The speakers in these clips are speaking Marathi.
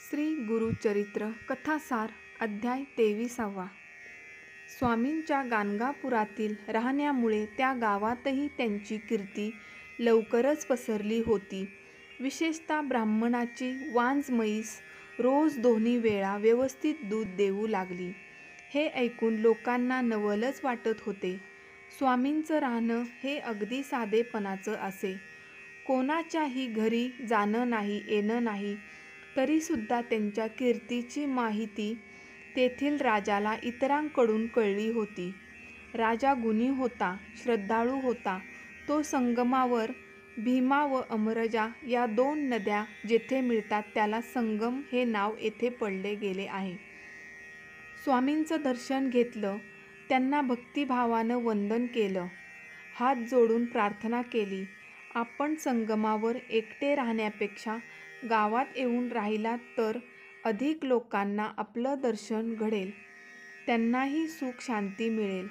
श्री गुरुचरित्र कथासार अध्याय 23. स्वामींच्या गाणगापुरातील राहण्यामुळे त्या गावातही त्यांची कीर्ती लवकरच पसरली होती. विशेषतः ब्राह्मणाची वांज म्हैस रोज दोन्ही वेळा व्यवस्थित दूध देऊ लागली. हे ऐकून लोकांना नवलच वाटत होते. स्वामींचं राहणं हे अगदी साधेपणाचं असे. कोणाच्याही घरी जाणं नाही, येणं नाही. तरीसुद्धा त्यांच्या कीर्तीची माहिती तेथील राजाला इतरांकडून कळली होती. राजा गुणी होता, श्रद्धाळू होता. तो संगमावर भीमा व अमरजा या दोन नद्या जेथे मिळतात त्याला संगम हे नाव येथे पडले गेले आहे. स्वामींचं दर्शन घेतलं, त्यांना भक्तिभावानं वंदन केलं, हात जोडून प्रार्थना केली. आपण संगमावर एकटे राहण्यापेक्षा गावात येऊन राहिलात तर अधिक लोकांना आपलं दर्शन घडेल, त्यांनाही सुख शांती मिळेल.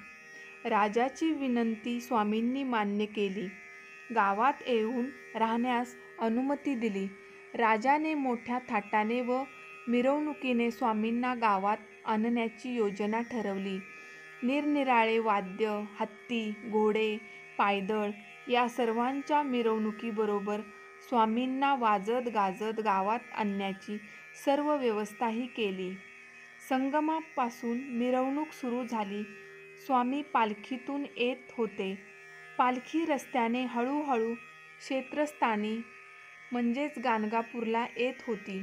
राजाची विनंती स्वामींनी मान्य केली. गावात येऊन राहण्यास अनुमती दिली. राजाने मोठ्या थाटाने व मिरवणुकीने स्वामींना गावात आणण्याची योजना ठरवली. निरनिराळे वाद्य, हत्ती, घोडे, पायदळ या सर्वांच्या मिरवणुकीबरोबर स्वामींना वाजत गाजत गावात आणण्याची सर्व व्यवस्थाही केली. संगमापासून मिरवणूक सुरू झाली. स्वामी पालखीतून येत होते. पालखी रस्त्याने हळूहळू क्षेत्रस्थानी म्हणजेच गाणगापूरला येत होती.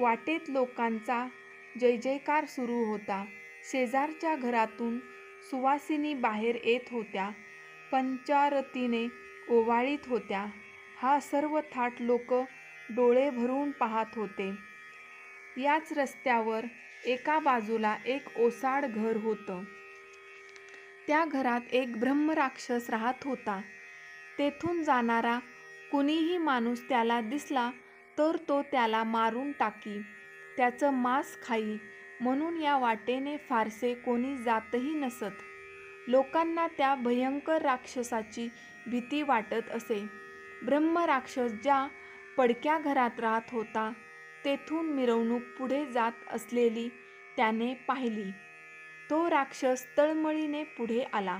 वाटेत लोकांचा जयजयकार सुरू होता. शेजारच्या घरातून सुवासिनी बाहेर येत होत्या, पंचारतीने ओवाळीत होत्या. हा सर्व थाट लोक डोळे भरून पाहत होते. याच रस्त्यावर एका बाजूला एक ओसाड घर होतं. त्या घरात एक ब्रह्मराक्षस राहत होता. तेथून जाणारा कुणीही माणूस त्याला दिसला तर तो त्याला मारून टाकी, त्याचं मांस खाई, म्हणून या वाटेने फारसे कोणी जातही नसत. लोकांना त्या भयंकर राक्षसाची भीती वाटत असे. ब्रह्मराक्षस ज्या पडक्या घरात राहत होता तेथून मिरवणूक पुढे जात असलेली त्याने पाहिली. तो राक्षस तळमळीने पुढे आला.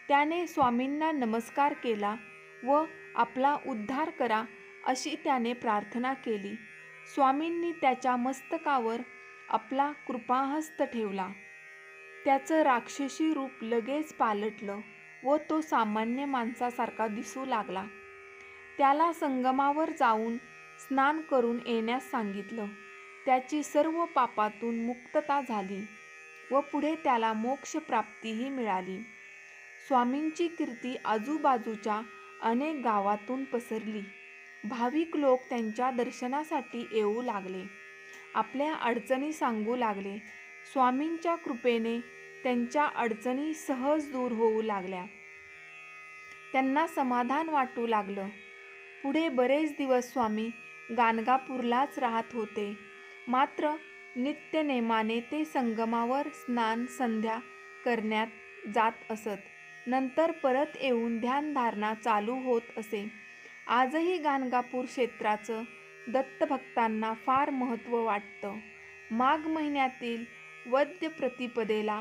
त्याने स्वामींना नमस्कार केला व आपला उद्धार करा अशी त्याने प्रार्थना केली. स्वामींनी त्याच्या मस्तकावर आपला कृपाहस्त ठेवला. त्याचं राक्षसी रूप लगेच पालटलं व तो सामान्य माणसासारखा दिसू लागला. त्याला संगमावर जाऊन स्नान करून येण्यास सांगितलं. त्याची सर्व पापातून मुक्तता झाली व पुढे त्याला मोक्षप्राप्तीही मिळाली. स्वामींची कीर्ती आजूबाजूच्या अनेक गावातून पसरली. भाविक लोक त्यांच्या दर्शनासाठी येऊ लागले, आपल्या अडचणी सांगू लागले. स्वामींच्या कृपेने त्यांच्या अडचणी सहज दूर होऊ लागल्या. त्यांना समाधान वाटू लागलं. पुढे बरेच दिवस स्वामी गाणगापूरलाच राहत होते. मात्र नित्यनेमाने ते संगमावर स्नान संध्या करण्यात जात असत. नंतर परत येऊन ध्यानधारणा चालू होत असे. आजही गाणगापूर क्षेत्राचं दत्तभक्तांना फार महत्त्व वाटतं. माघ महिन्यातील वद्य प्रतिपदेला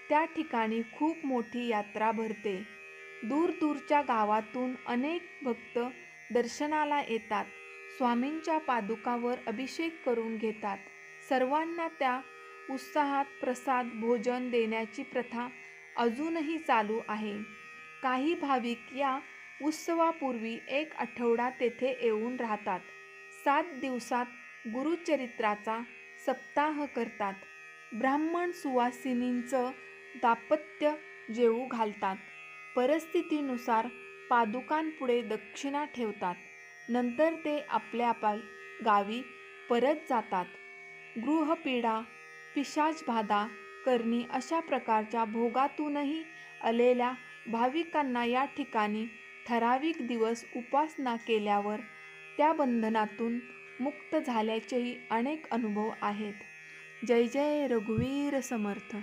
त्या ठिकाणी खूप मोठी यात्रा भरते. दूरदूरच्या गावातून अनेक भक्त दर्शनाला येतात. स्वामींच्या पादुकावर अभिषेक करून घेतात. सर्वांना त्या उत्साहात प्रसाद भोजन देण्याची प्रथा अजूनही चालू आहे. काही भाविक या उत्सवापूर्वी 1 आठवडा तेथे येऊन राहतात. 7 दिवसात गुरुचरित्राचा सप्ताह करतात. ब्राह्मण सुवासिनींचं दाम्पत्य जेवू घालतात. परिस्थितीनुसार पादुकांपुढे दक्षिणा ठेवतात. नंतर ते आपल्या गावी परत जातात. गृहपीडा, पिशाचबाधा करणी अशा प्रकारच्या भोगातूनही आलेल्या भाविकांना या ठिकाणी ठराविक दिवस उपासना केल्यावर त्या बंधनातून मुक्त झाल्याचेही अनेक अनुभव आहेत. जय जय रघुवीर समर्थ.